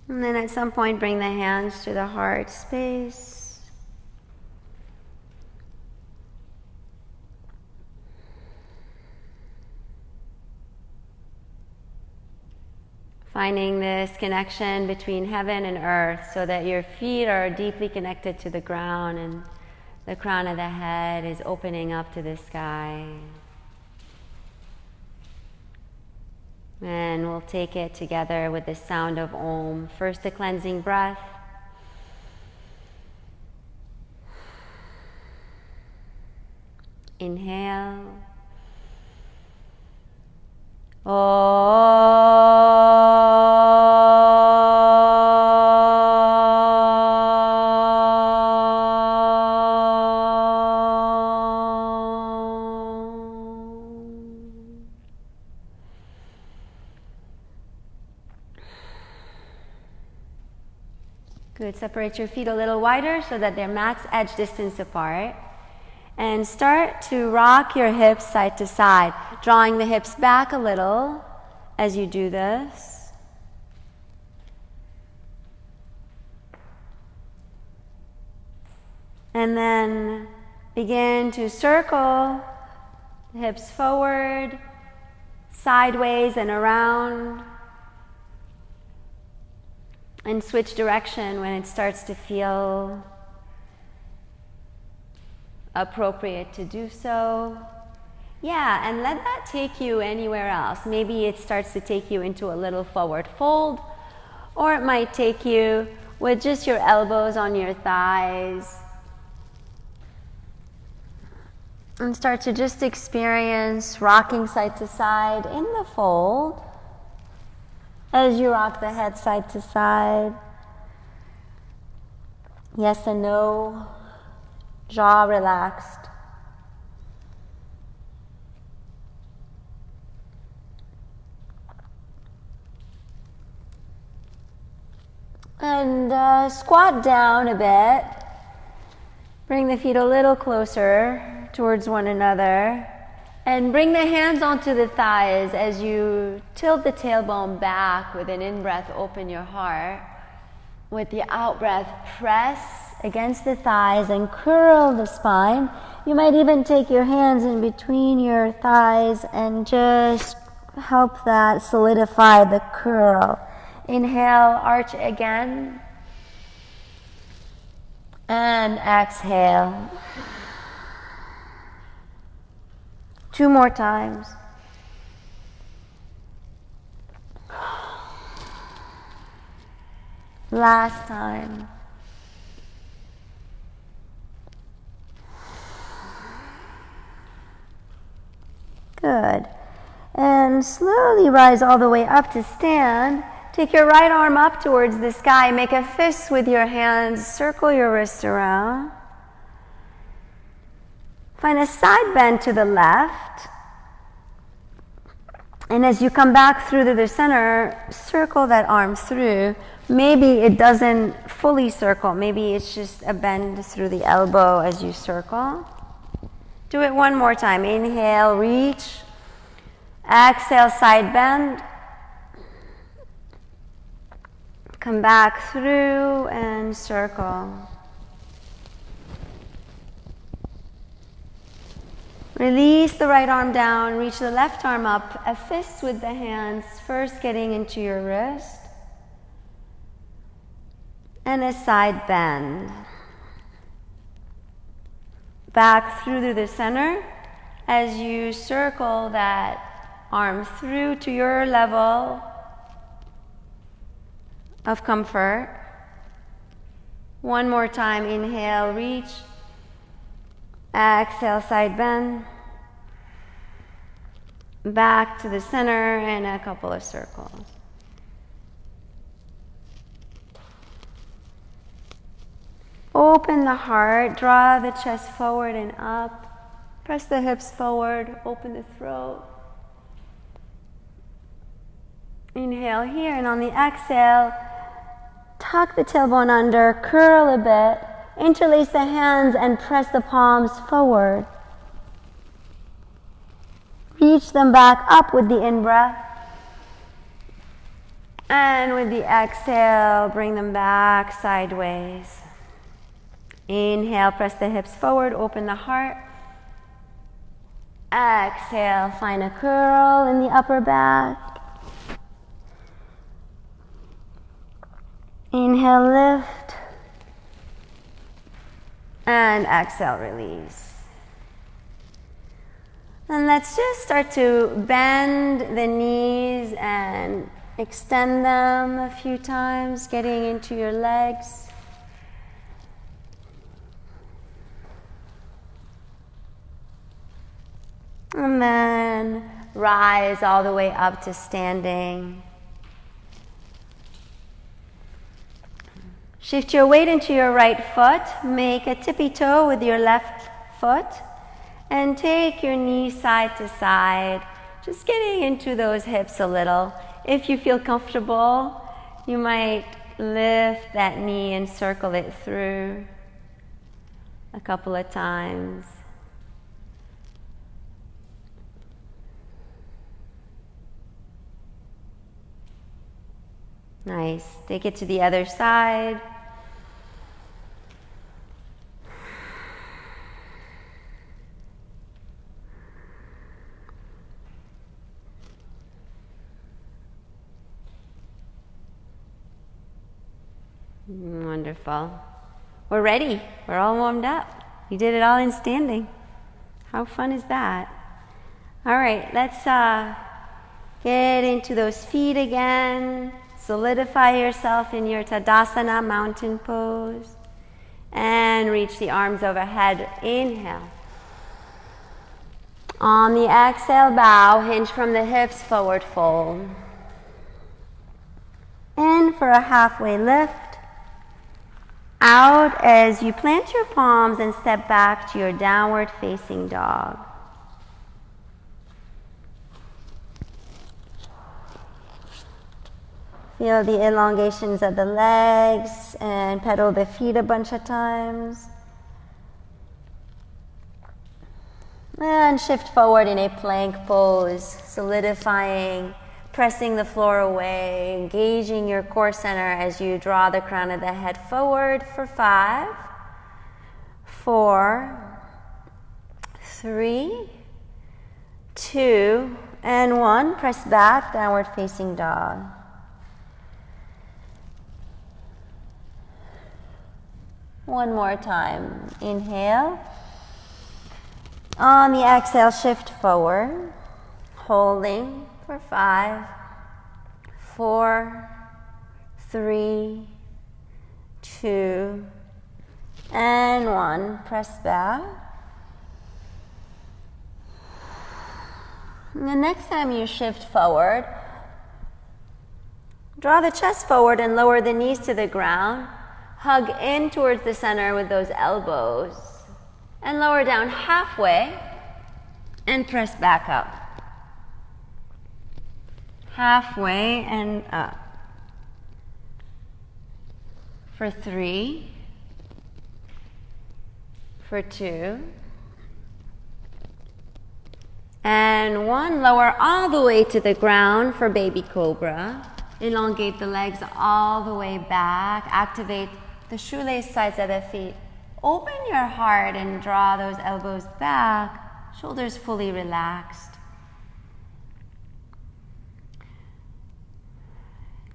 And then at some point, bring the hands to the heart space. Finding this connection between heaven and earth so that your feet are deeply connected to the ground and the crown of the head is opening up to the sky. And we'll take it together with the sound of Om. First, a cleansing breath. Inhale. Good. Separate your feet a little wider so that they're mat's edge distance apart. And start to rock your hips side to side, drawing the hips back a little as you do this. And then begin to circle the hips forward, sideways and around. And switch direction when it starts to feel appropriate to do so. Yeah, and let that take you anywhere else. Maybe it starts to take you into a little forward fold, or it might take you with just your elbows on your thighs. And start to just experience rocking side to side in the fold as you rock the head side to side. Yes and no. Jaw relaxed. And squat down a bit. Bring the feet a little closer towards one another. And bring the hands onto the thighs as you tilt the tailbone back. With an in-breath, open your heart. With the out-breath, press against the thighs and curl the spine. You might even take your hands in between your thighs and just help that solidify the curl. Inhale, arch again. And exhale. 2 more times. Last time. Good. And slowly rise all the way up to stand. Take your right arm up towards the sky. Make a fist with your hands. Circle your wrist around. Find a side bend to the left. And as you come back through to the center, circle that arm through. Maybe it doesn't fully circle. Maybe it's just a bend through the elbow as you circle. Do it one more time. Inhale, reach. Exhale, side bend. Come back through and circle. Release the right arm down, reach the left arm up, a fist with the hands, first getting into your wrist. And a side bend. Back through to the center as you circle that arm through to your level of comfort. One more time, inhale, reach. Exhale, side bend. Back to the center and a couple of circles. Open the heart, draw the chest forward and up. Press the hips forward, open the throat. Inhale here, and on the exhale, tuck the tailbone under, curl a bit, interlace the hands and press the palms forward. Reach them back up with the in-breath. And with the exhale, bring them back sideways. Inhale, press the hips forward, open the heart. Exhale, find a curl in the upper back. Inhale, lift. And exhale, release. And let's just start to bend the knees and extend them a few times, getting into your legs. And then rise all the way up to standing. Shift your weight into your right foot. Make a tippy toe with your left foot. And take your knees side to side. Just getting into those hips a little. If you feel comfortable, you might lift that knee and circle it through a couple of times. Nice. Take it to the other side. Wonderful. We're ready. We're all warmed up. You did it all in standing. How fun is that? All right, let's get into those feet again. Solidify yourself in your Tadasana mountain pose. And reach the arms overhead. Inhale. On the exhale, bow. Hinge from the hips, forward fold. In for a halfway lift. Out as you plant your palms and step back to your downward facing dog. Feel the elongations of the legs and pedal the feet a bunch of times. And shift forward in a plank pose, solidifying, pressing the floor away, engaging your core center as you draw the crown of the head forward for 5, 4, 3, 2, and 1. Press back, downward facing dog. One more time. Inhale. On the exhale, shift forward, holding for 5, 4, 3, 2, and 1. Press back. And the next time you shift forward, draw the chest forward and lower the knees to the ground. Hug in towards the center with those elbows. And lower down halfway and press back up. Halfway and up. For 3, for 2, and 1. Lower all the way to the ground for baby cobra. Elongate the legs all the way back. Activate the shoelace sides of the feet. Open your heart and draw those elbows back, shoulders fully relaxed.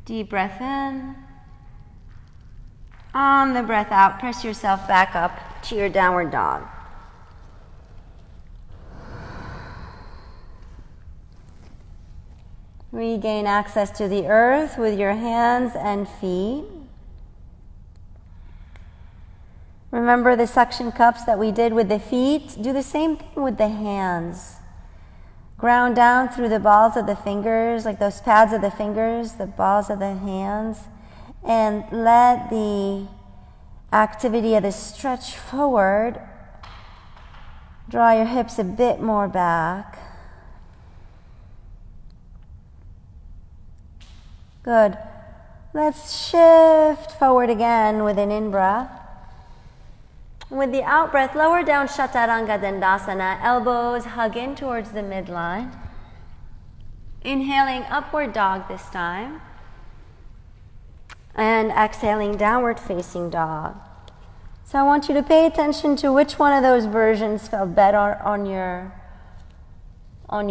Deep breath in. On the breath out, press yourself back up to your downward dog. Regain access to the earth with your hands and feet. Remember the suction cups that we did with the feet? Do the same thing with the hands. Ground down through the balls of the fingers, like those pads of the fingers, the balls of the hands, and let the activity of the stretch forward. Draw your hips a bit more back. Good. Let's shift forward again with an in-breath. With the out-breath, lower down Chaturanga Dandasana, elbows hug in towards the midline. Inhaling, upward dog this time. And exhaling, downward facing dog. So I want you to pay attention to which one of those versions felt better on your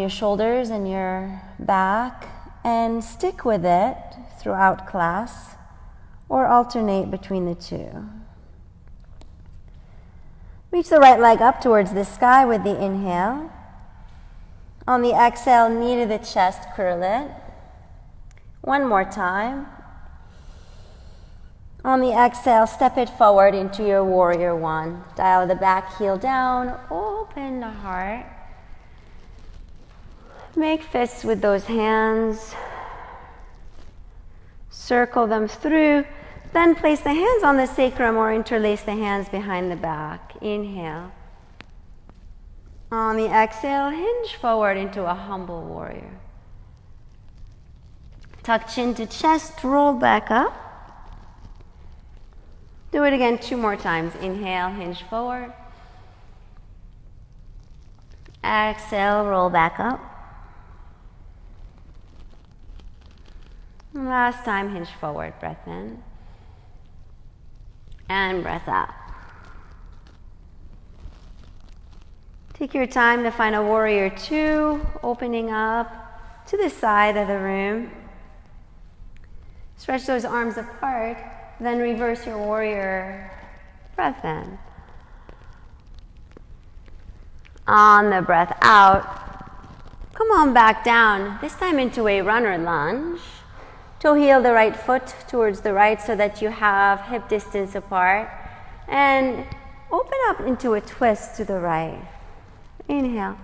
shoulders and your back, and stick with it throughout class or alternate between the two. Reach the right leg up towards the sky with the inhale. On the exhale, knee to the chest, curl it. One more time. On the exhale, step it forward into your warrior one. Dial the back heel down, open the heart. Make fists with those hands. Circle them through. Then place the hands on the sacrum or interlace the hands behind the back. Inhale. On the exhale, hinge forward into a humble warrior. Tuck chin to chest, roll back up. Do it again 2 more times. Inhale, hinge forward. Exhale, roll back up. Last time, hinge forward. Breath in. And breath out. Take your time to find a warrior 2, opening up to the side of the room. Stretch those arms apart. Then reverse your warrior. Breath in. On the breath out, come on back down, this time into a runner lunge. Toe heel the right foot towards the right so that you have hip distance apart. And open up into a twist to the right. Inhale.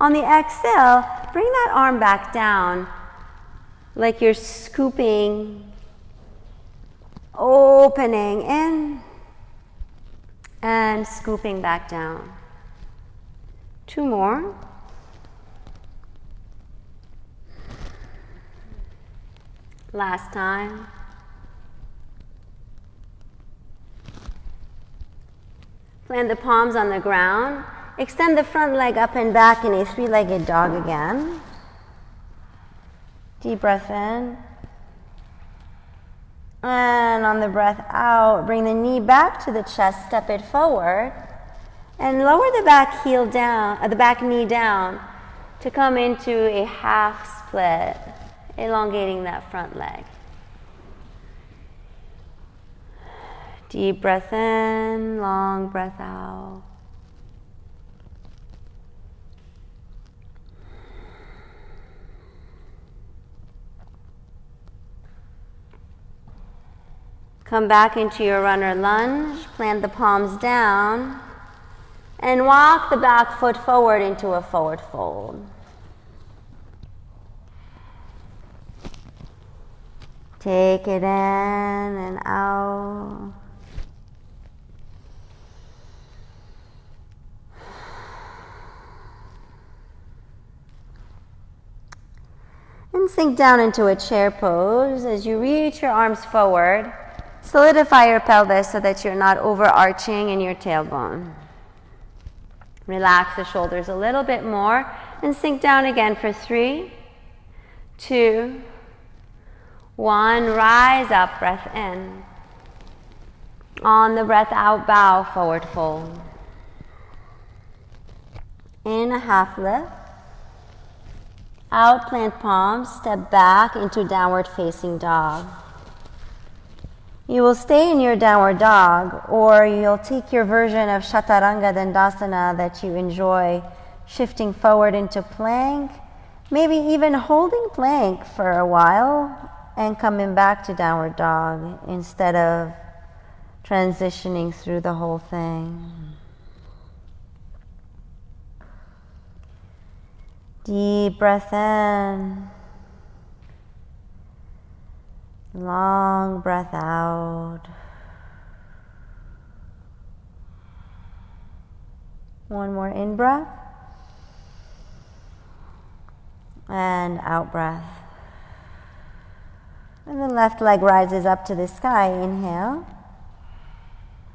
On the exhale, bring that arm back down like you're scooping, opening in, and scooping back down. 2 more. Last time. Plant the palms on the ground. Extend the front leg up and back in a 3-legged dog again. Deep breath in. And on the breath out, bring the knee back to the chest, step it forward, and lower the back heel down, the back knee down to come into a half split, elongating that front leg. Deep breath in, long breath out. Come back into your runner lunge, plant the palms down, and walk the back foot forward into a forward fold. Take it in and out. And sink down into a chair pose as you reach your arms forward. Solidify your pelvis so that you're not overarching in your tailbone. Relax the shoulders a little bit more and sink down again for 3, 2, 1. Rise up, breath in. On the breath out, bow, forward fold. In a half lift. Out, plant palms, step back into downward facing dog. You will stay in your downward dog, or you'll take your version of Chaturanga Dandasana that you enjoy, shifting forward into plank, maybe even holding plank for a while and coming back to downward dog instead of transitioning through the whole thing. Deep breath in. Long breath out. One more in breath. And out breath. And the left leg rises up to the sky. Inhale.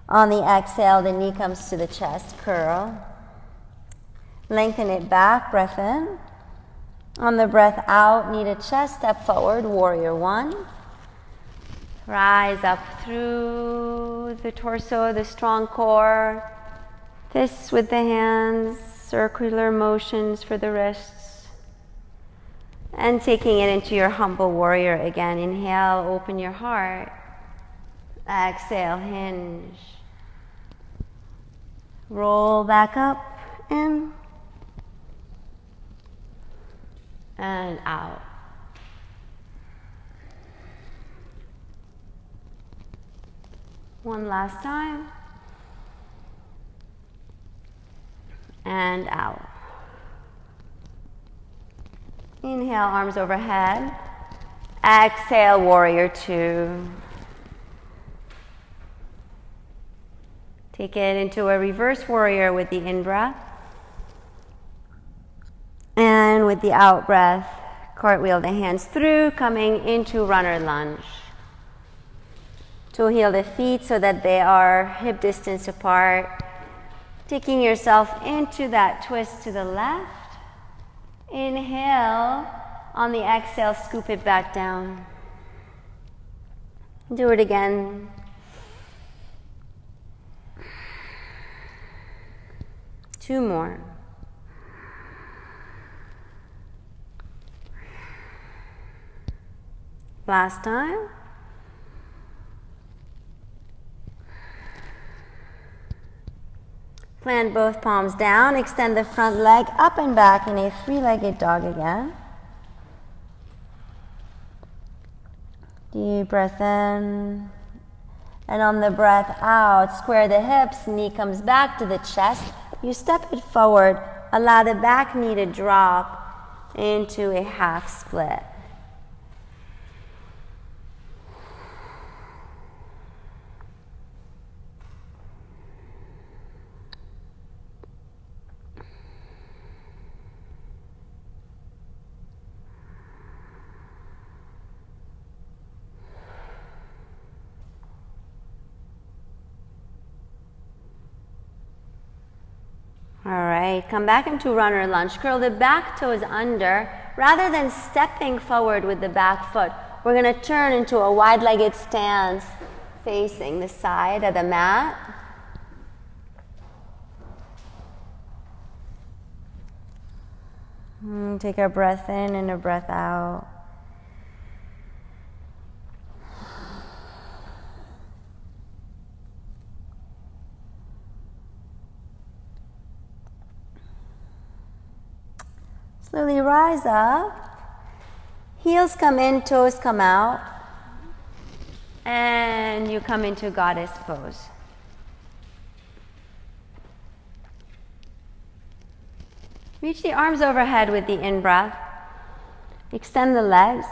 On the exhale, the knee comes to the chest. Curl. Lengthen it back. Breath in. On the breath out, knee to chest, step forward. Warrior one. Rise up through the torso, the strong core. Fists with the hands, circular motions for the wrists. And taking it into your humble warrior again. Inhale, open your heart. Exhale, hinge. Roll back up, in. And out. One last time. And out. Inhale, arms overhead. Exhale, warrior two. Take it into a reverse warrior with the in-breath. And with the out-breath, cartwheel the hands through, coming into runner lunge. To heel the feet so that they are hip distance apart. Taking yourself into that twist to the left. Inhale. On the exhale, scoop it back down. Do it again. Two more. Last time. Plant both palms down, extend the front leg up and back in a three-legged dog again. Deep breath in. And on the breath out, square the hips, knee comes back to the chest. You step it forward, allow the back knee to drop into a half split. All right, come back into runner lunge. Curl the back toes under. Rather than stepping forward with the back foot, we're going to turn into a wide-legged stance facing the side of the mat. Take a breath in and a breath out. Slowly rise up, heels come in, toes come out, and you come into goddess pose. Reach the arms overhead with the in-breath, extend the legs.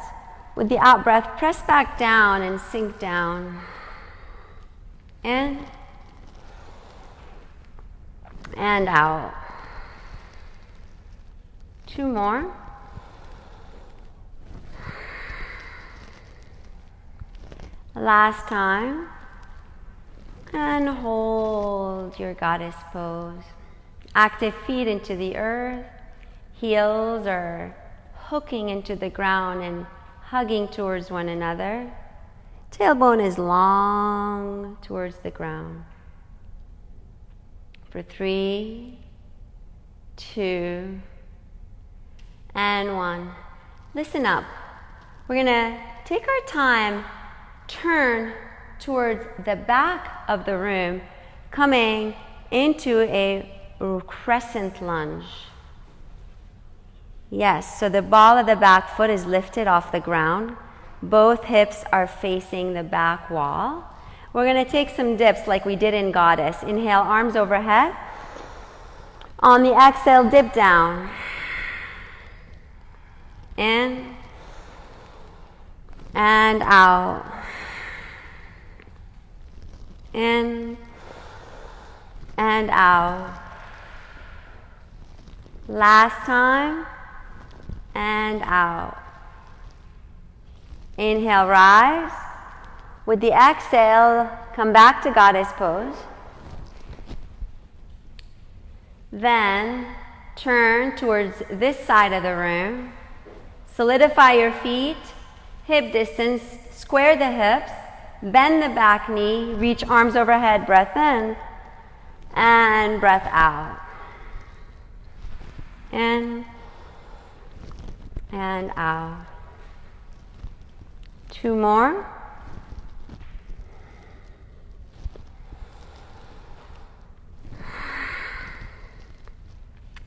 With the out-breath, press back down and sink down. In, and out. Two more. Last time. And hold your goddess pose. Active feet into the earth. Heels are hooking into the ground and hugging towards one another. Tailbone is long towards the ground. For 3, 2, and 1. Listen up. We're going to take our time, turn towards the back of the room, coming into a crescent lunge. Yes, so the ball of the back foot is lifted off the ground. Both hips are facing the back wall. We're going to take some dips like we did in Goddess. Inhale, arms overhead. On the exhale, dip down. In and out. In and out. Last time. And out. Inhale, rise. With the exhale, come back to goddess pose. Then turn towards this side of the room. Solidify your feet, hip distance, square the hips, Bend the back knee, reach arms overhead, breath in, and breath out. In and out. 2 more.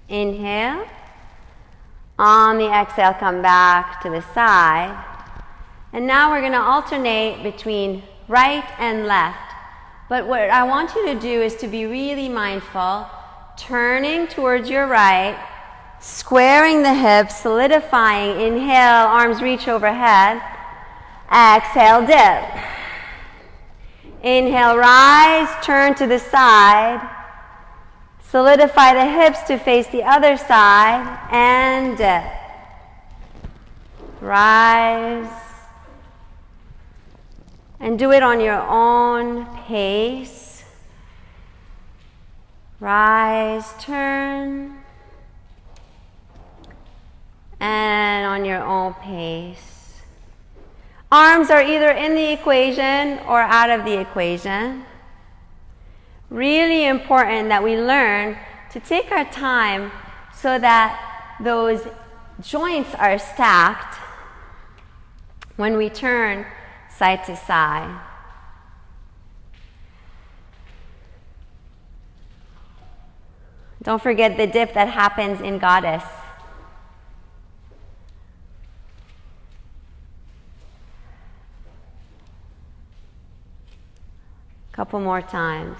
Inhale. On the exhale, come back to the side. And now we're going to alternate between right and left. But what I want you to do is to be really mindful, turning towards your right, squaring the hips, solidifying. Inhale, arms reach overhead. Exhale, dip. Inhale, rise, turn to the side. Solidify the hips to face the other side and dip. Rise. And do it on your own pace. Rise, turn. And on your own pace. Arms are either in the equation or out of the equation. Really important that we learn to take our time so that those joints are stacked when we turn side to side. Don't forget the dip that happens in Goddess. Couple more times.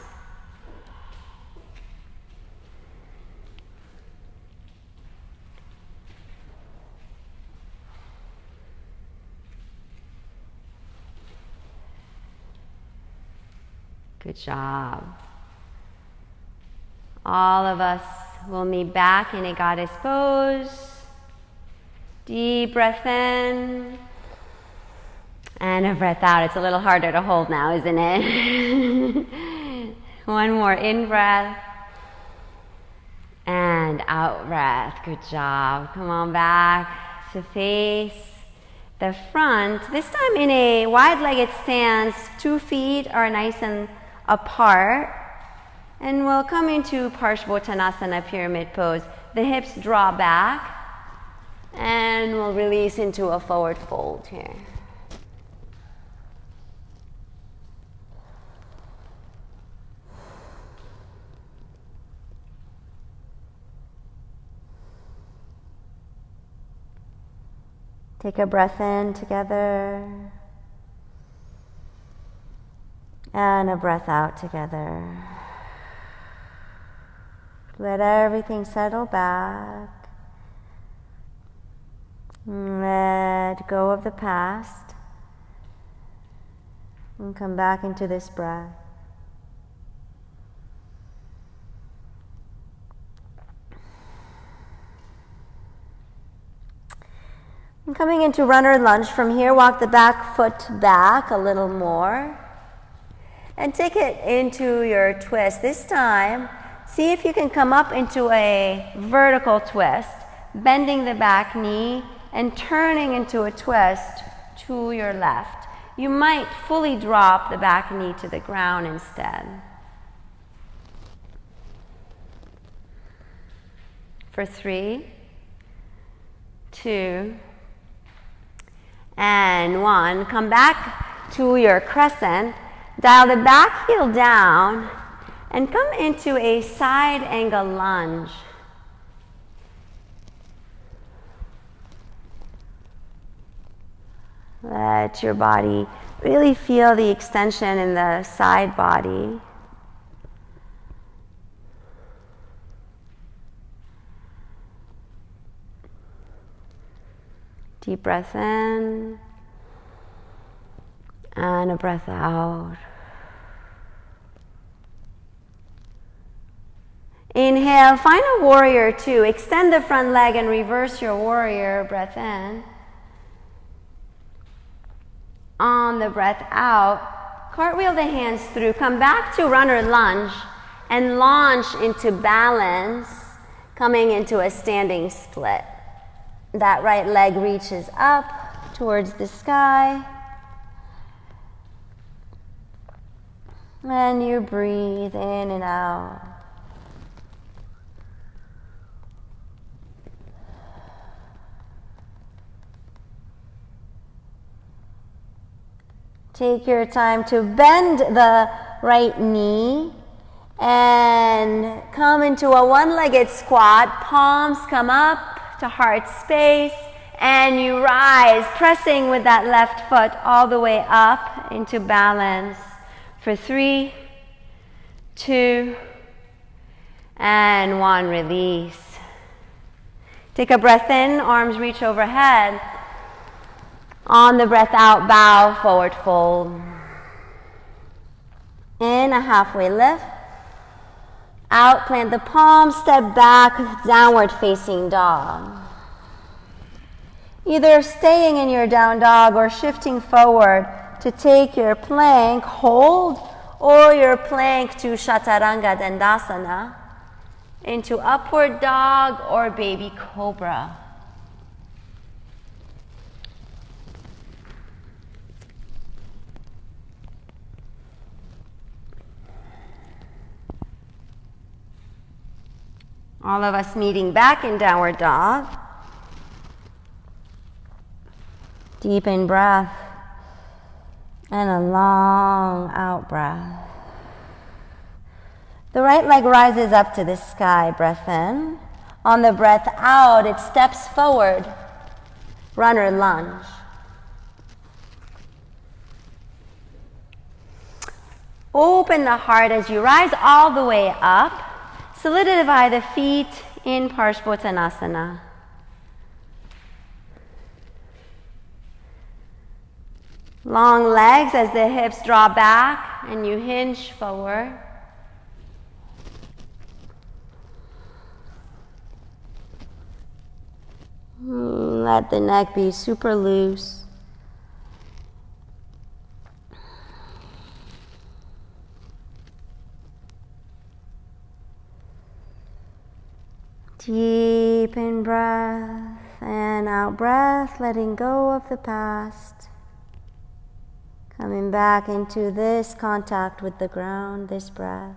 Good job. All of us will meet back in a goddess pose. Deep breath in. And a breath out. It's a little harder to hold now, isn't it? One more in breath. And out breath. Good job. Come on back to face the front. This time in a wide-legged stance. 2 feet are nice and apart, and we'll come into Parshvottanasana, pyramid pose. The hips draw back, and we'll release into a forward fold here. Take a breath in together. And a breath out together. Let everything settle back. Let go of the past. And come back into this breath. And coming into runner lunge. From here, walk the back foot back a little more. And take it into your twist. This time, see if you can come up into a vertical twist, bending the back knee and turning into a twist to your left. You might fully drop the back knee to the ground instead. For 3, 2, and 1. Come back to your crescent. Dial the back heel down and come into a side angle lunge. Let your body really feel the extension in the side body. Deep breath in. And a breath out. Inhale, find a warrior 2. Extend the front leg and reverse your warrior. Breath in. On the breath out, cartwheel the hands through. Come back to runner lunge and launch into balance, coming into a standing split. That right leg reaches up towards the sky. And you breathe in and out. Take your time to bend the right knee and come into a one-legged squat. Palms come up to heart space, and you rise, pressing with that left foot all the way up into balance for 3, 2, and 1. Release. Take a breath in, arms reach overhead. On the breath out, bow, forward fold. In, a halfway lift. Out, plant the palms, step back, downward facing dog. Either staying in your down dog or shifting forward to take your plank, hold, or your plank to Chaturanga Dandasana into upward dog or baby cobra. All of us meeting back in downward dog. Deep in breath and a long out breath. The right leg rises up to the sky, breath in. On the breath out, it steps forward, runner lunge. Open the heart as you rise all the way up. Solidify the feet in Parshvottanasana. Long legs as the hips draw back and you hinge forward. Let the neck be super loose. Deep in breath and out breath, letting go of the past. Coming back into this contact with the ground, this breath.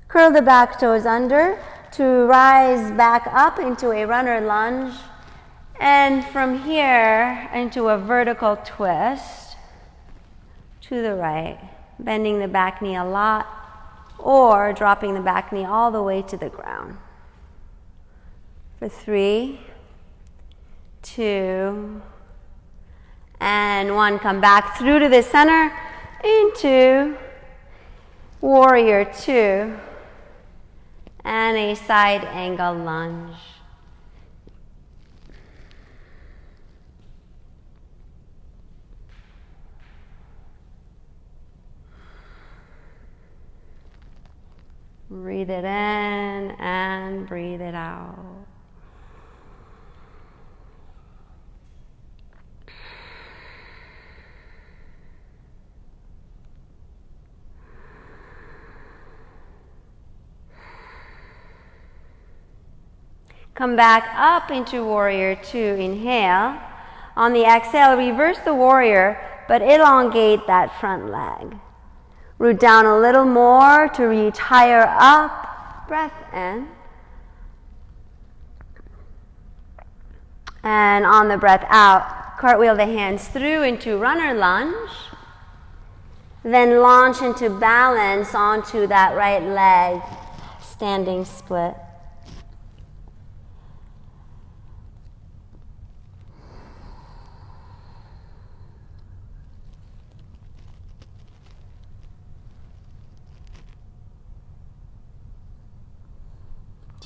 Curl the back toes under to rise back up into a runner lunge. And from here into a vertical twist to the right. Bending the back knee a lot, or dropping the back knee all the way to the ground. For 3, 2, and 1. Come back through to the center into warrior 2 and a side angle lunge. Breathe it in and breathe it out. Come back up into warrior 2. Inhale. On the exhale, reverse the warrior, but elongate that front leg. Root down a little more to reach higher up. Breath in. And on the breath out, cartwheel the hands through into runner lunge. Then launch into balance onto that right leg, standing split.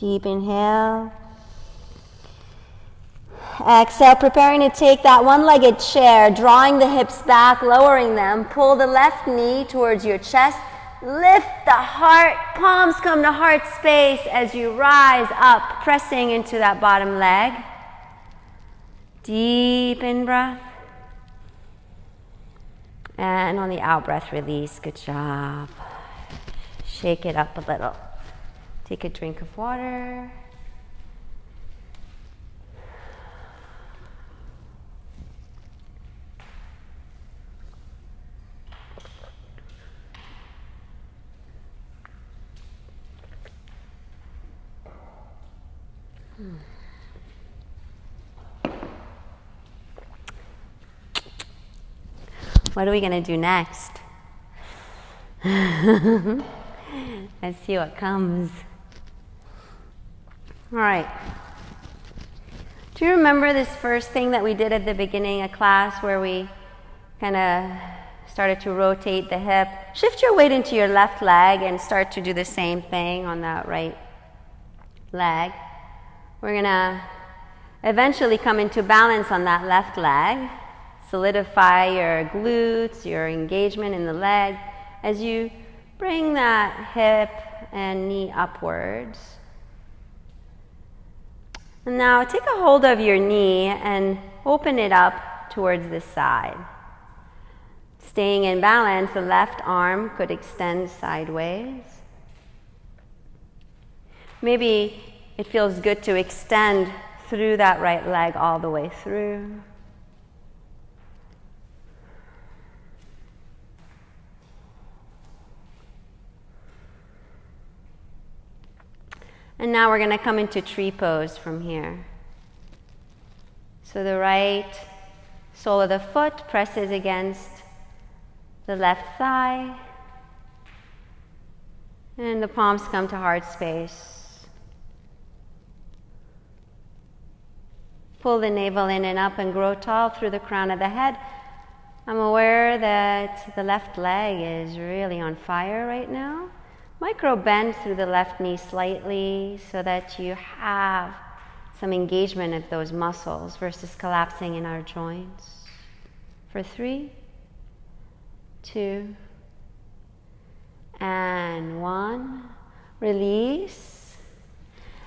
Deep inhale. Exhale, preparing to take that one-legged chair, drawing the hips back, lowering them. Pull the left knee towards your chest. Lift the heart. Palms come to heart space as you rise up, pressing into that bottom leg. Deep in breath. And on the out breath, release. Good job. Shake it up a little. Take a drink of water. What are we going to do next? Let's see what comes. All right. Do you remember this first thing that we did at the beginning of class where we kind of started to rotate the hip? Shift your weight into your left leg and start to do the same thing on that right leg. We're going to eventually come into balance on that left leg. Solidify your glutes, your engagement in the leg as you bring that hip and knee upwards. And now take a hold of your knee and open it up towards the side. Staying in balance, the left arm could extend sideways. Maybe it feels good to extend through that right leg all the way through. And now we're going to come into tree pose from here. So the right sole of the foot presses against the left thigh. And the palms come to heart space. Pull the navel in and up and grow tall through the crown of the head. I'm aware that the left leg is really on fire right now. Micro bend through the left knee slightly so that you have some engagement of those muscles versus collapsing in our joints. For 3, 2, and 1. Release.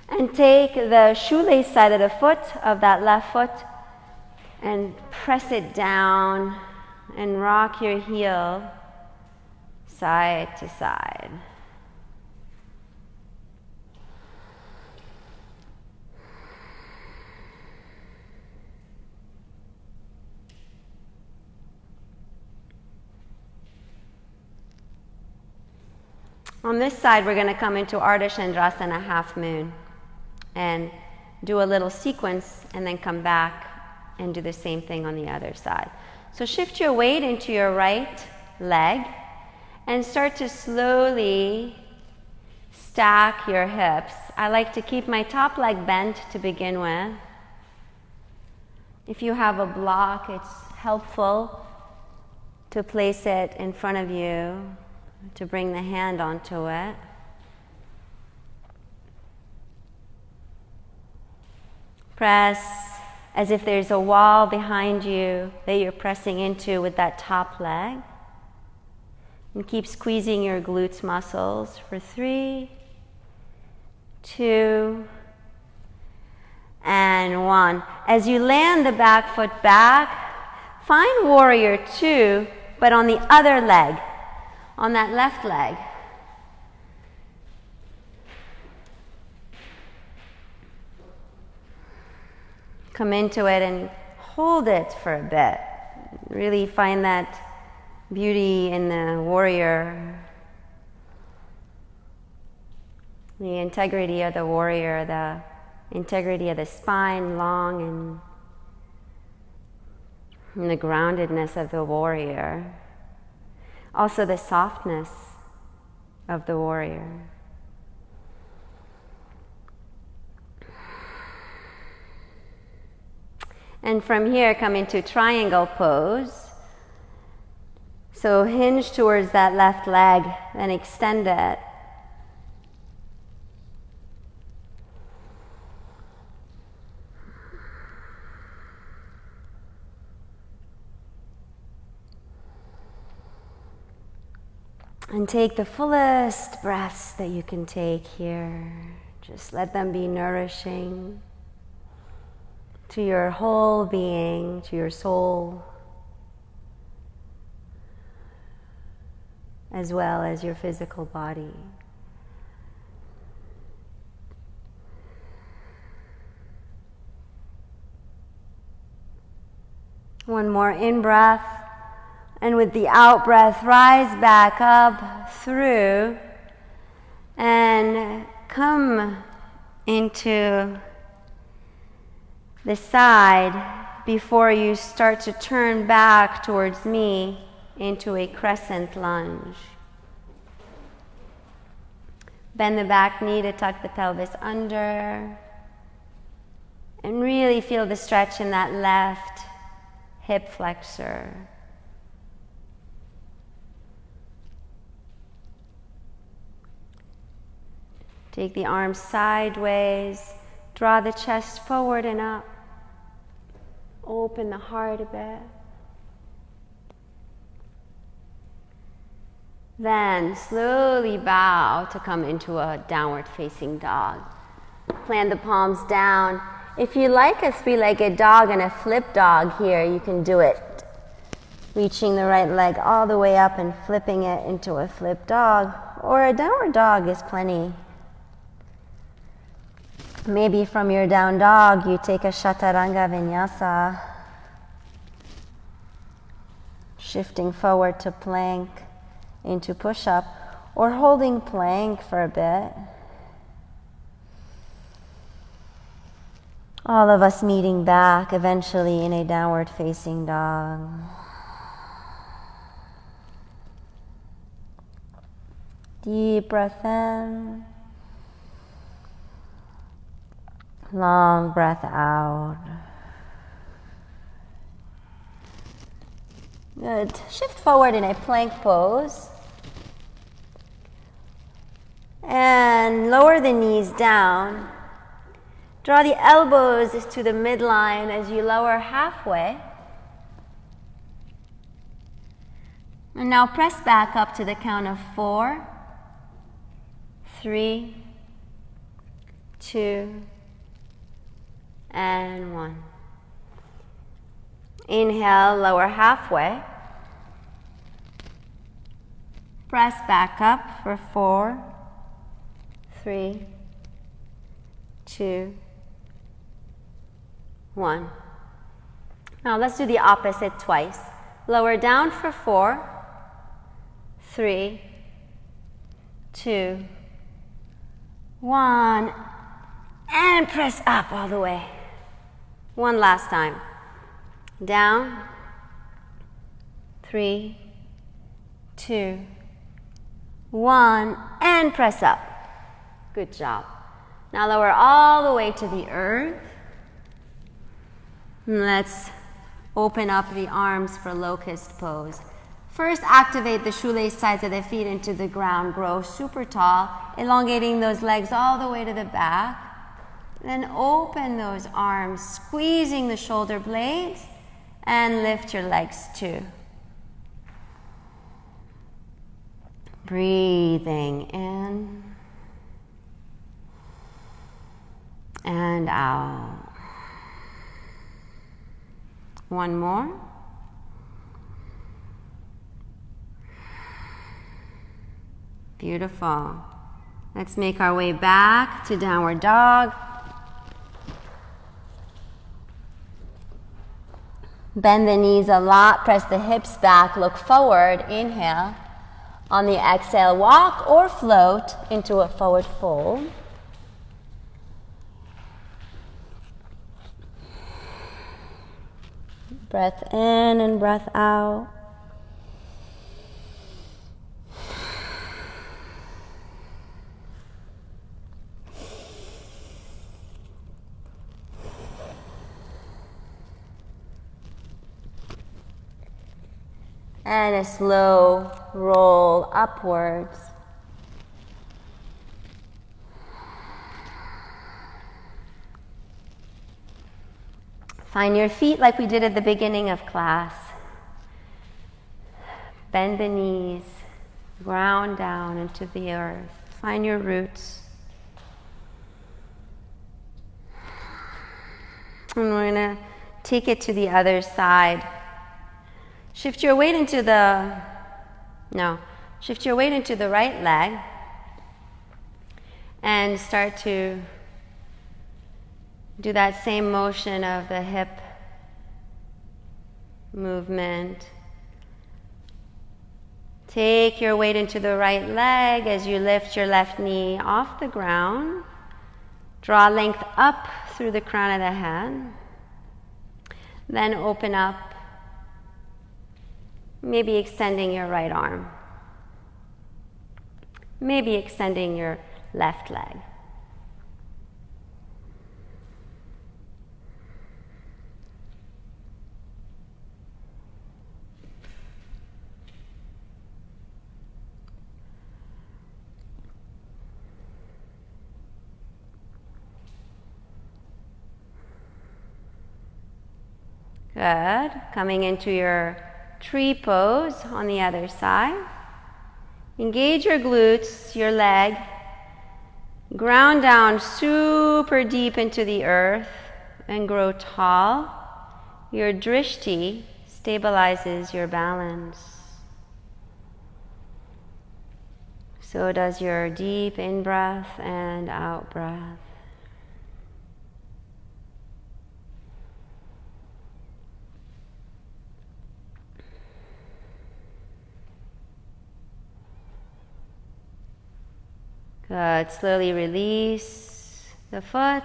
And take the shoelace side of the foot of that left foot and press it down and rock your heel side to side. On this side, we're going to come into Ardha Chandrasana, half moon, and do a little sequence and then come back and do the same thing on the other side. So shift your weight into your right leg and start to slowly stack your hips. I like to keep my top leg bent to begin with. If you have a block, it's helpful to place it in front of you, to bring the hand onto it. Press as if there's a wall behind you that you're pressing into with that top leg. And keep squeezing your glutes muscles for 3, 2, and 1. As you land the back foot back, find warrior 2, but on the other leg. On that left leg. Come into it and hold it for a bit. Really find that beauty in the warrior. The integrity of the warrior, the integrity of the spine, long, and the groundedness of the warrior. Also the softness of the warrior. And from here, come into triangle pose. So hinge towards that left leg, then extend it. And take the fullest breaths that you can take here. Just let them be nourishing to your whole being, to your soul, as well as your physical body. One more in-breath. And with the out-breath, rise back up through and come into the side before you start to turn back towards me into a crescent lunge. Bend the back knee to tuck the pelvis under. And really feel the stretch in that left hip flexor. Take the arms sideways. Draw the chest forward and up. Open the heart a bit. Then slowly bow to come into a downward facing dog. Plant the palms down. If you like a three-legged dog and a flip dog here, you can do it. Reaching the right leg all the way up and flipping it into a flip dog, or a downward dog is plenty. Maybe from your down dog, you take a Chaturanga Vinyasa, shifting forward to plank, into push-up, or holding plank for a bit. All of us meeting back eventually in a downward facing dog. Deep breath in. Long breath out. Good. Shift forward in a plank pose. And lower the knees down. Draw the elbows to the midline as you lower halfway. And now press back up to the count of 4, 3, 2, and 1. Inhale, lower halfway. Press back up for 4, 3, 2, 1. Now let's do the opposite twice. Lower down for 4, 3, 2, 1, and press up all the way. One last time. Down, 3, 2, 1, and press up. Good job. Now lower all the way to the earth. Let's open up the arms for Locust Pose. First, activate the shoelace sides of the feet into the ground. Grow super tall, elongating those legs all the way to the back. Then open those arms, squeezing the shoulder blades, and lift your legs too. Breathing in and out. One more. Beautiful. Let's make our way back to downward dog. Bend the knees a lot, press the hips back, look forward, inhale. On the exhale, walk or float into a forward fold. Breath in and breath out. And a slow roll upwards. Find your feet like we did at the beginning of class. Bend the knees, ground down into the earth. Find your roots. And we're going to take it to the other side. Shift your weight into the right leg and start to do that same motion of the hip movement. Take your weight into the right leg as you lift your left knee off the ground. Draw length up through the crown of the head. Then open up, maybe extending your right arm, maybe extending your left leg. Good. Coming into your tree pose on the other side. Engage your glutes, your leg. Ground down super deep into the earth and grow tall. Your drishti stabilizes your balance. So does your deep in-breath and out-breath. Good. Slowly release the foot.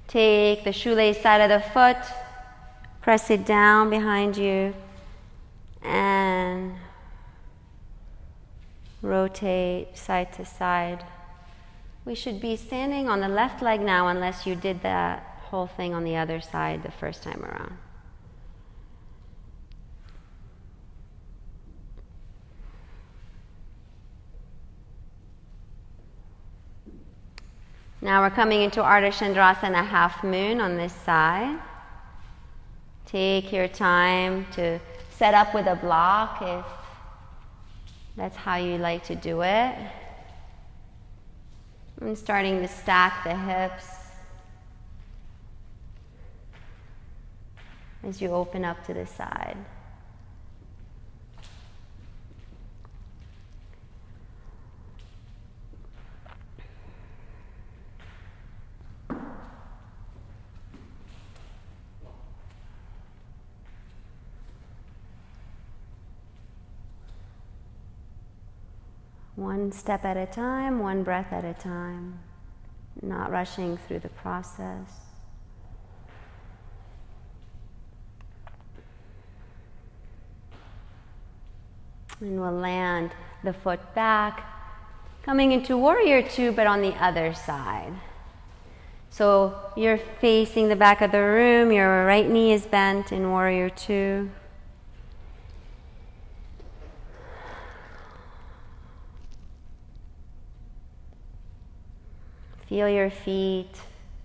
Take the shoelace side of the foot, press it down behind you, and rotate side to side. We should be standing on the left leg now unless you did that whole thing on the other side the first time around. Now we're coming into Ardha Chandrasana, half moon on this side. Take your time to set up with a block if that's how you like to do it. I'm starting to stack the hips as you open up to the side. One step at a time, one breath at a time, not rushing through the process. And we'll land the foot back, coming into Warrior Two, but on the other side. So you're facing the back of the room, your right knee is bent in Warrior Two. Feel your feet,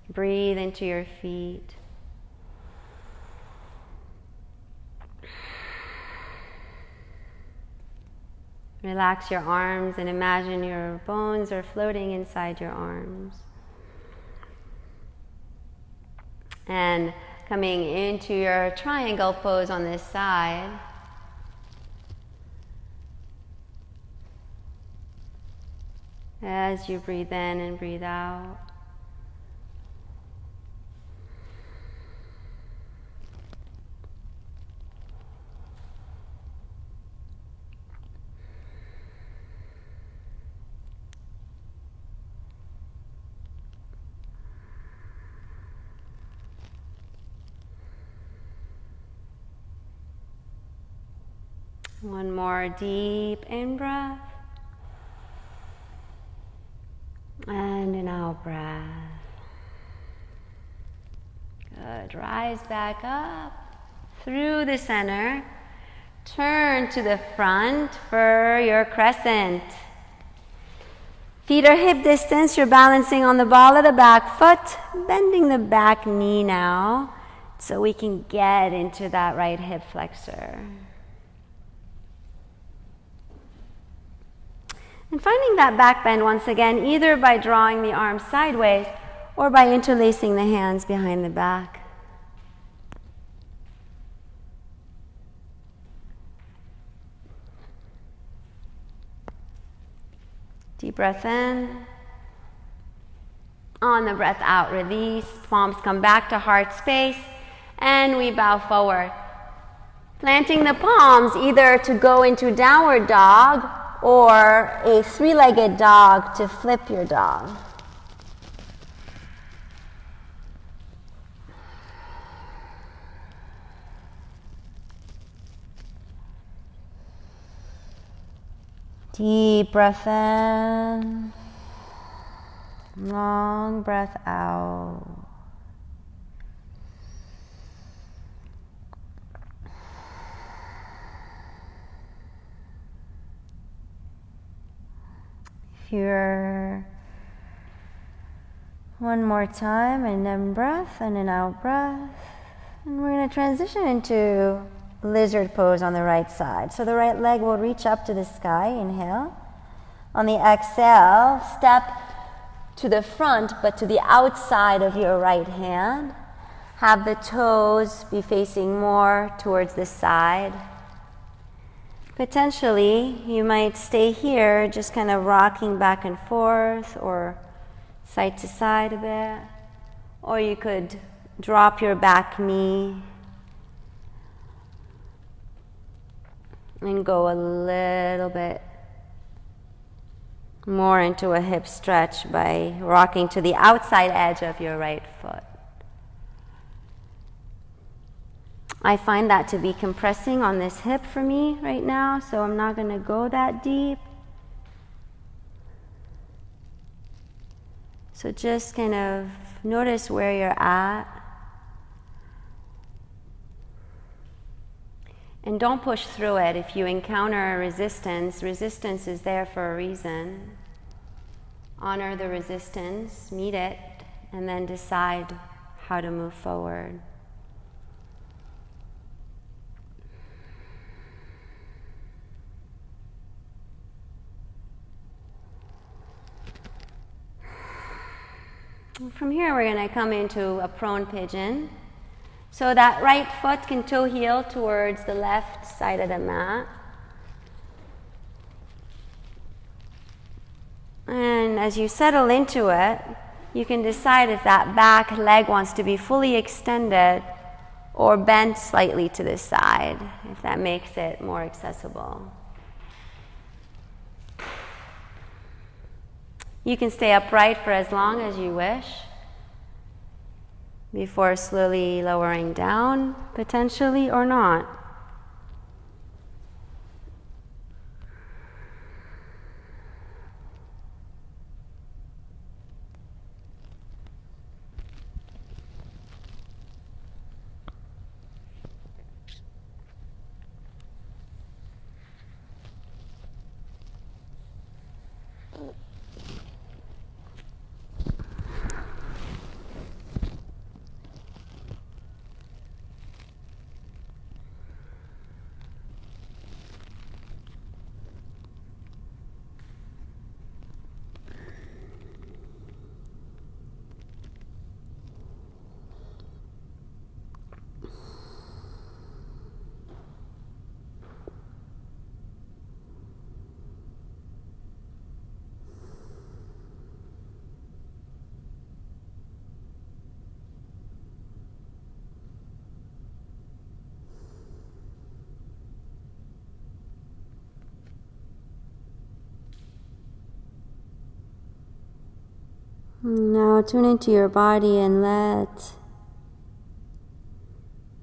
breathe into your feet. Relax your arms and imagine your bones are floating inside your arms. And coming into your triangle pose on this side. As you breathe in and breathe out. One more deep in-breath. And an out breath. Good. Rise back up through the center. Turn to the front for your crescent. Feet are hip distance. You're balancing on the ball of the back foot, bending the back knee now so we can get into that right hip flexor. And finding that back bend once again, either by drawing the arms sideways or by interlacing the hands behind the back. Deep breath in. On the breath out, release. Palms come back to heart space, and we bow forward. Planting the palms either to go into downward dog or a three-legged dog to flip your dog. Deep breath in, long breath out. Here, one more time, an in breath and an out breath. And we're going to transition into lizard pose on the right side. So the right leg will reach up to the sky, inhale. On the exhale, step to the front, but to the outside of your right hand. Have the toes be facing more towards the side. Potentially, you might stay here, just kind of rocking back and forth or side to side a bit. Or you could drop your back knee and go a little bit more into a hip stretch by rocking to the outside edge of your right foot. I find that to be compressing on this hip for me right now, so I'm not going to go that deep. So just kind of notice where you're at. And don't push through it. If you encounter resistance, resistance is there for a reason. Honor the resistance, meet it, and then decide how to move forward. From here, we're going to come into a prone pigeon. So that right foot can toe heel towards the left side of the mat. And as you settle into it, you can decide if that back leg wants to be fully extended or bent slightly to the side, if that makes it more accessible. You can stay upright for as long as you wish before slowly lowering down, potentially, or not. Now tune into your body and let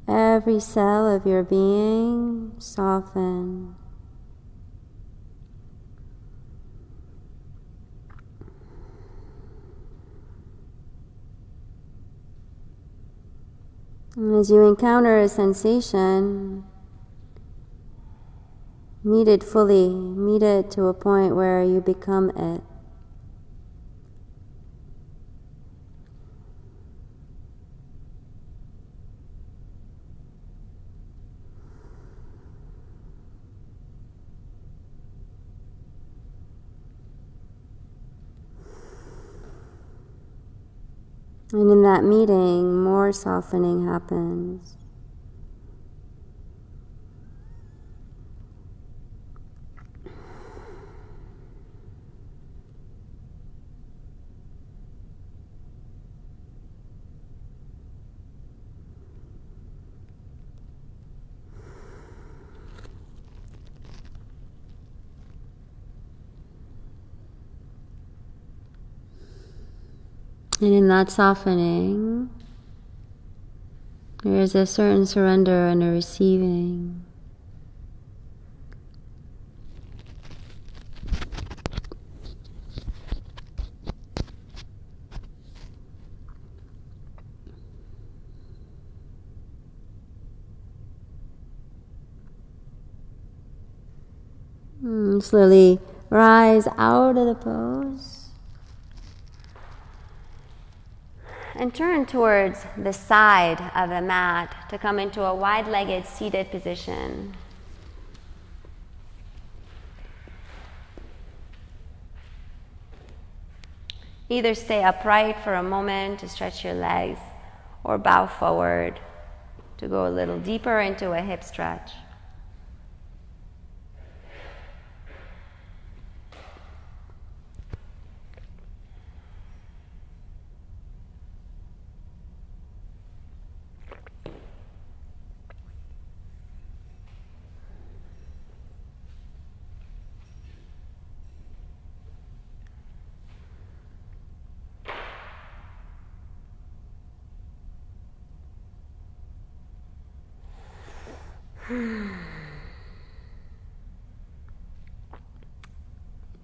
every cell of your being soften. And as you encounter a sensation, meet it fully, meet it to a point where you become it. And in that meeting, more softening happens. And in that softening, there is a certain surrender and a receiving. Slowly rise out of the pose and turn towards the side of the mat to come into a wide-legged seated position. Either stay upright for a moment to stretch your legs or bow forward to go a little deeper into a hip stretch.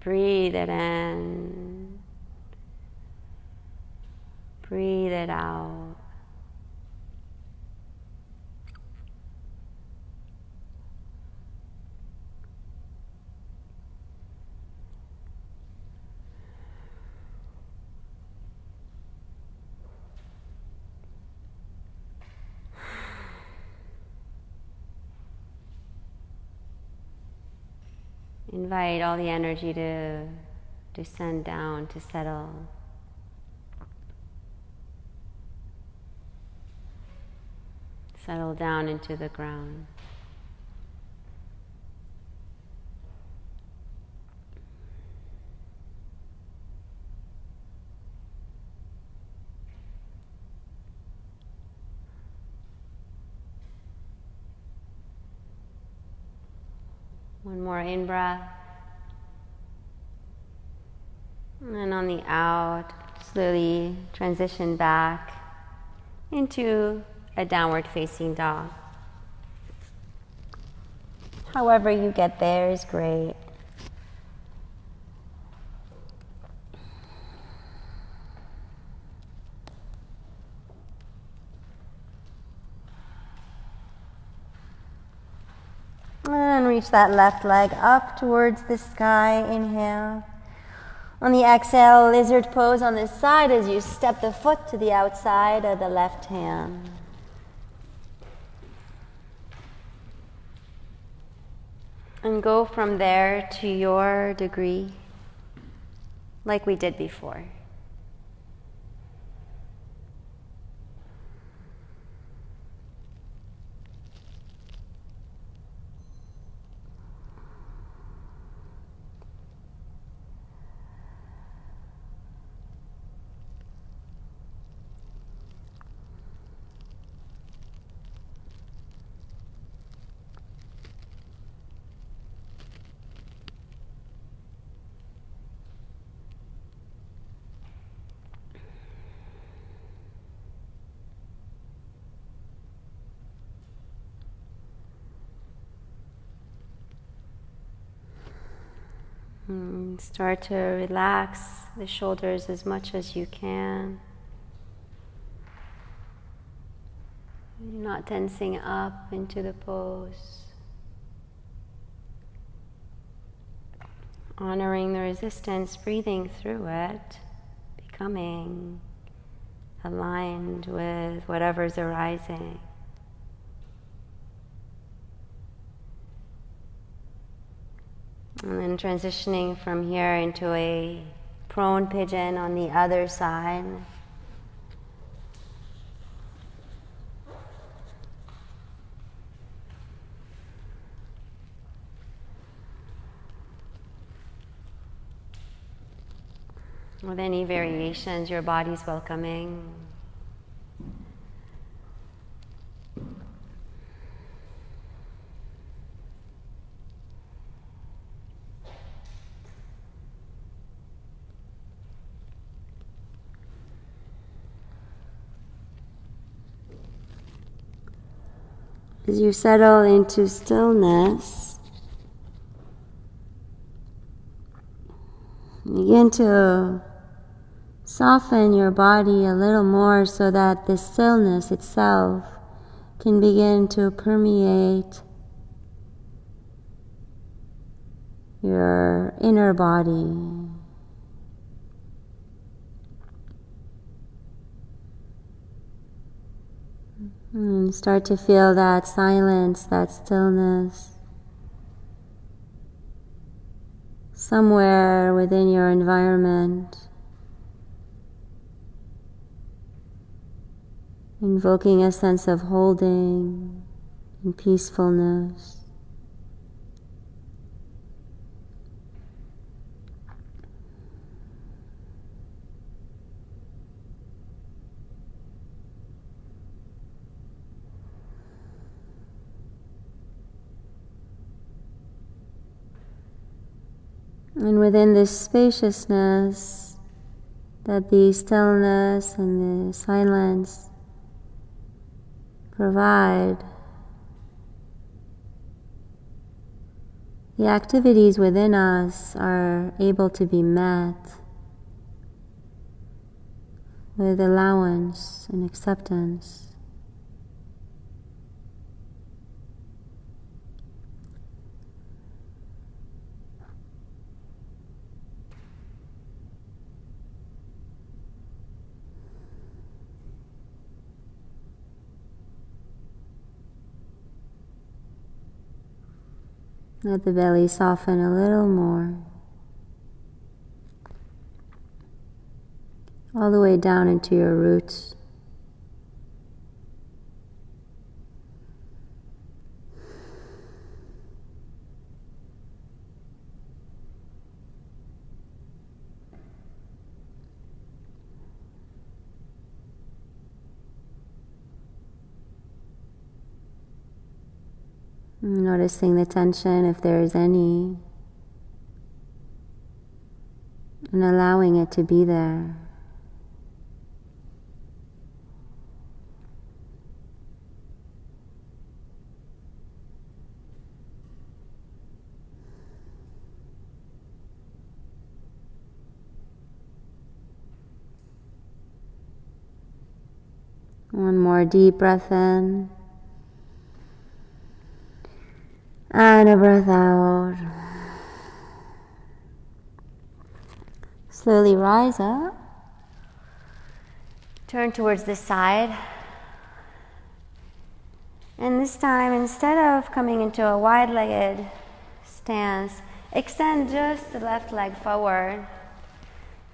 Breathe it in. Breathe it out. Invite all the energy to descend down, to settle. Settle down into the ground. One more in-breath. And on the out, slowly transition back into a downward facing dog. However you get there is great. And reach that left leg up towards the sky. Inhale. On the exhale, lizard pose on this side as you step the foot to the outside of the left hand. And go from there to your degree, like we did before. Start to relax the shoulders as much as you can. You're not tensing up into the pose. Honoring the resistance, breathing through it, becoming aligned with whatever's arising. And then transitioning from here into a prone pigeon on the other side. With any variations, your body's welcoming. As you settle into stillness, begin to soften your body a little more so that the stillness itself can begin to permeate your inner body. And start to feel that silence, that stillness, somewhere within your environment, invoking a sense of holding and peacefulness. And within this spaciousness that the stillness and the silence provide, the activities within us are able to be met with allowance and acceptance. Let the belly soften a little more, all the way down into your roots. Noticing the tension, if there is any, and allowing it to be there. One more deep breath in. And a breath out. Slowly rise up. Turn towards the side. And this time, instead of coming into a wide-legged stance, extend just the left leg forward.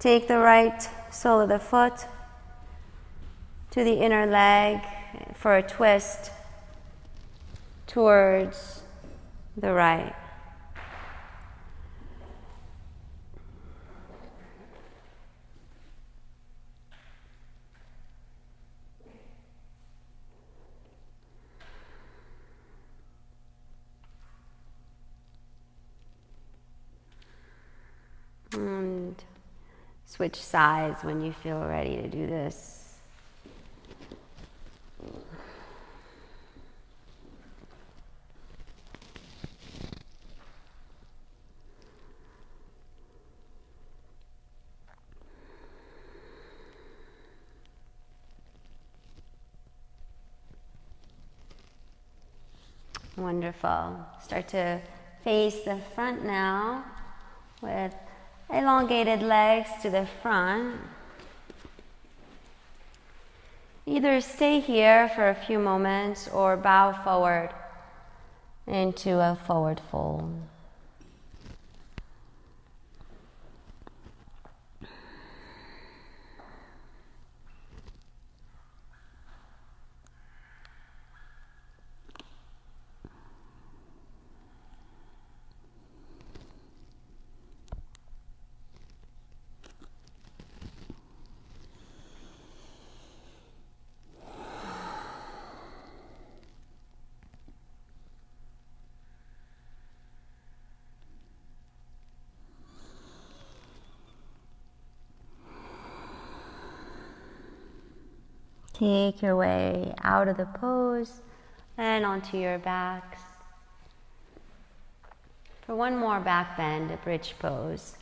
Take the right sole of the foot to the inner leg for a twist towards the right. And switch sides when you feel ready to do this. Wonderful. Start to face the front now with elongated legs to the front. Either stay here for a few moments or bow forward into a forward fold. Take your way out of the pose and onto your backs. For one more back bend, a bridge pose.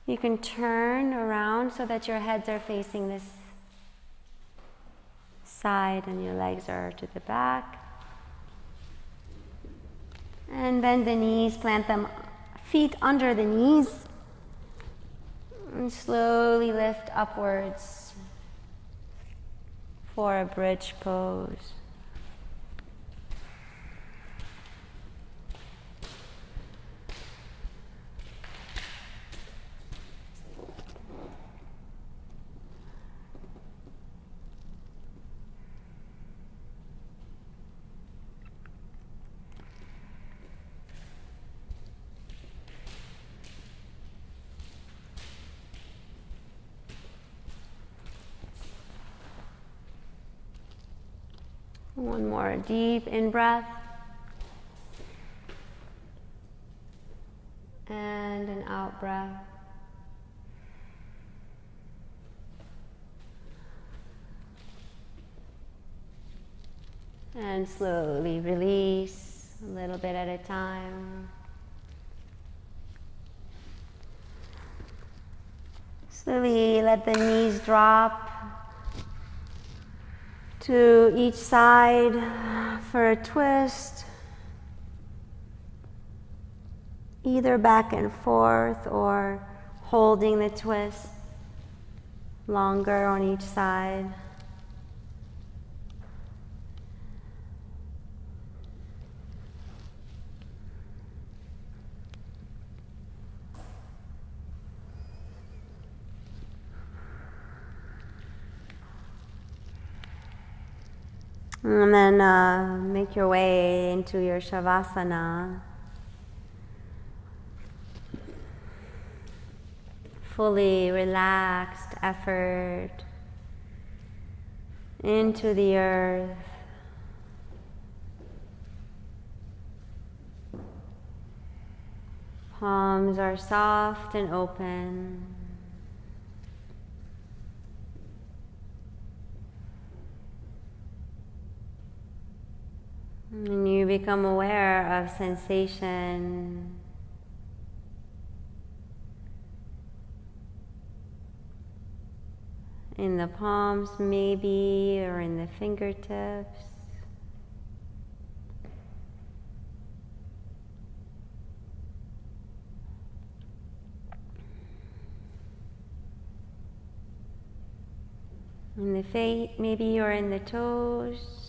You can turn around so that your heads are facing this side and your legs are to the back. And bend the knees, plant them feet under the knees. And slowly lift upwards for a bridge pose. One more deep in-breath. And an out-breath. And slowly release, a little bit at a time. Slowly let the knees drop to each side for a twist, either back and forth or holding the twist longer on each side. And then make your way into your Shavasana. Fully relaxed effort into the earth. Palms are soft and open. And you become aware of sensation. In the palms maybe, or in the fingertips. In the feet maybe, or in the toes.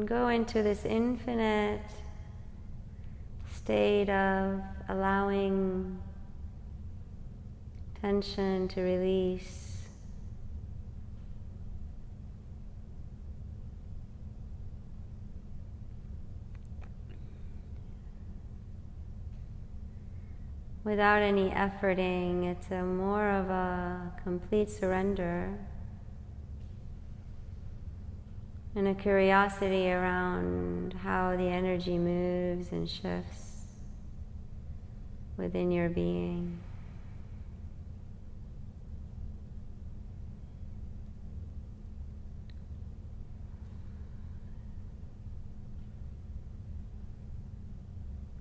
Go into this infinite state of allowing tension to release. Without any efforting, it's more of a complete surrender. And a curiosity around how the energy moves and shifts within your being.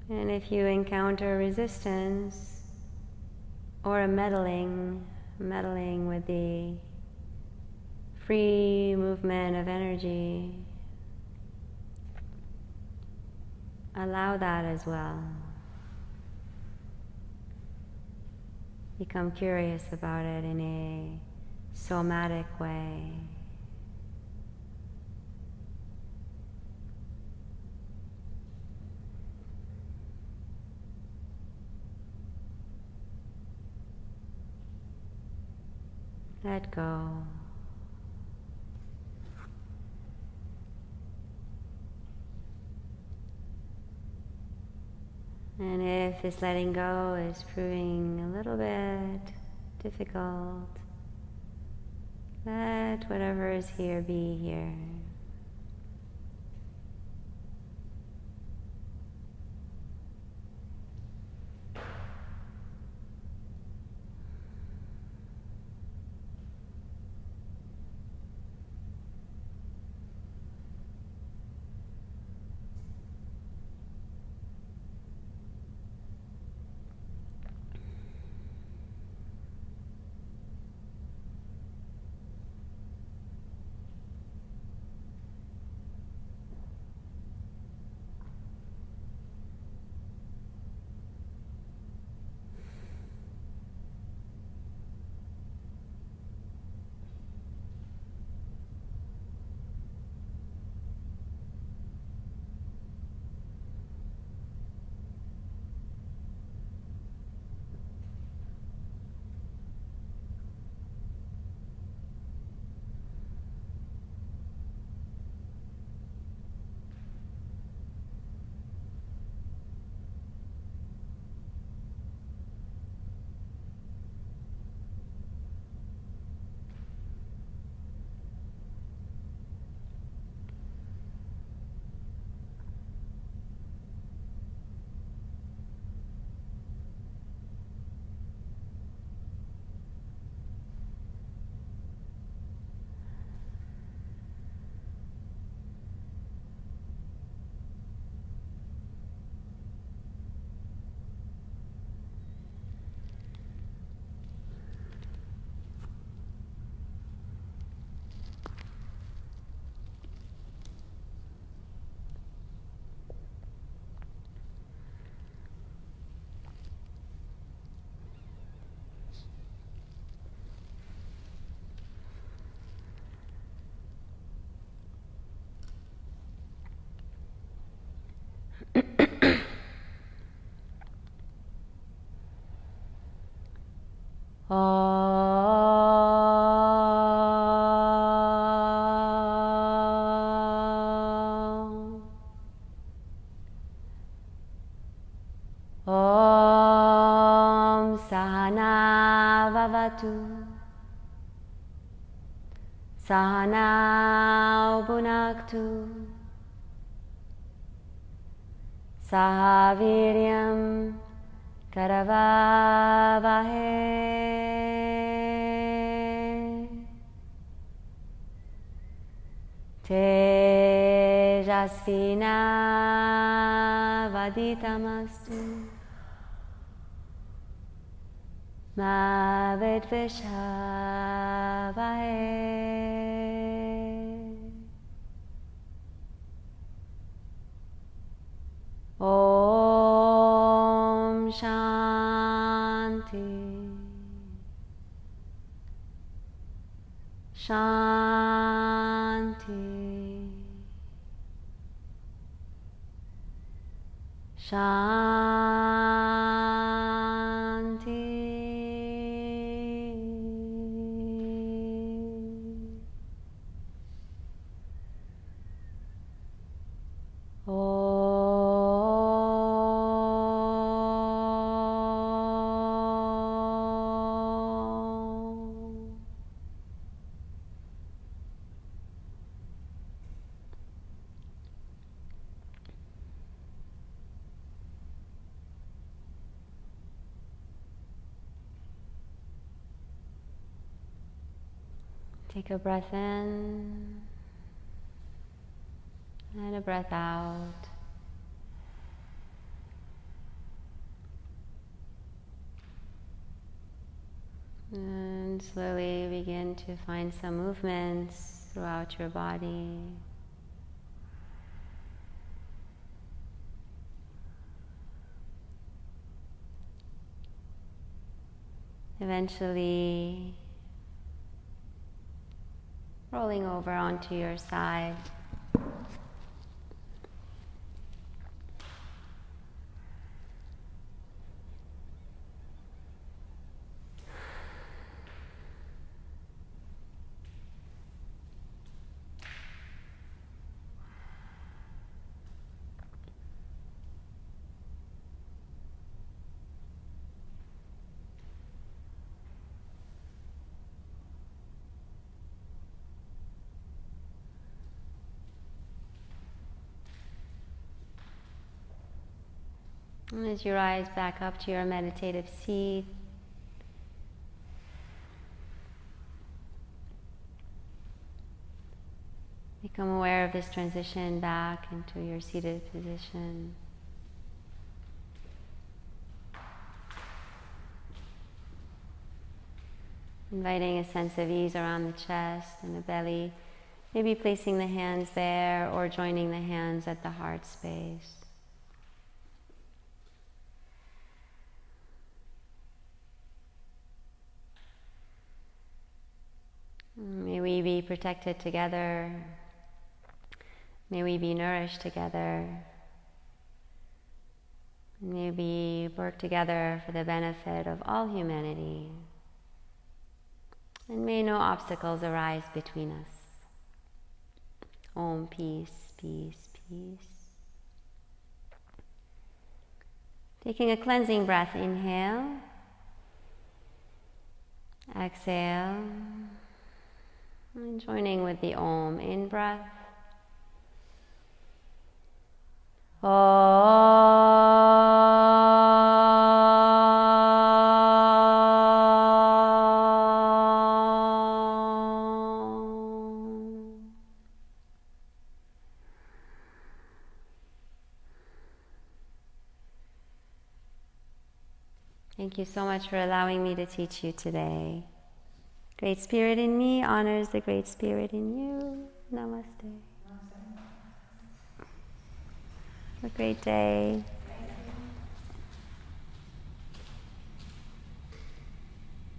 And if you encounter resistance or a meddling with the free movement of energy, allow that as well. Become curious about it in a somatic way. Let go. And if this letting go is proving a little bit difficult, let whatever is here be here. Om Sahana Vavatu Sahana Bhunaktu Sahaviryam Karavavahe Tejasvina Vaditamastu Ma Vidvishavahe. Om Shanti Shanti Shanti. Take a breath in and a breath out. And slowly begin to find some movements throughout your body. Eventually rolling over onto your side. And as you rise back up to your meditative seat, become aware of this transition back into your seated position. Inviting a sense of ease around the chest and the belly, maybe placing the hands there or joining the hands at the heart space. May we be protected together. May we be nourished together. May we work together for the benefit of all humanity. And may no obstacles arise between us. Om, peace, peace, peace. Taking a cleansing breath, inhale. Exhale. And joining with the Om in breath. Thank you so much for allowing me to teach you today. Great Spirit in me honors the Great Spirit in you. Namaste. Have a great day.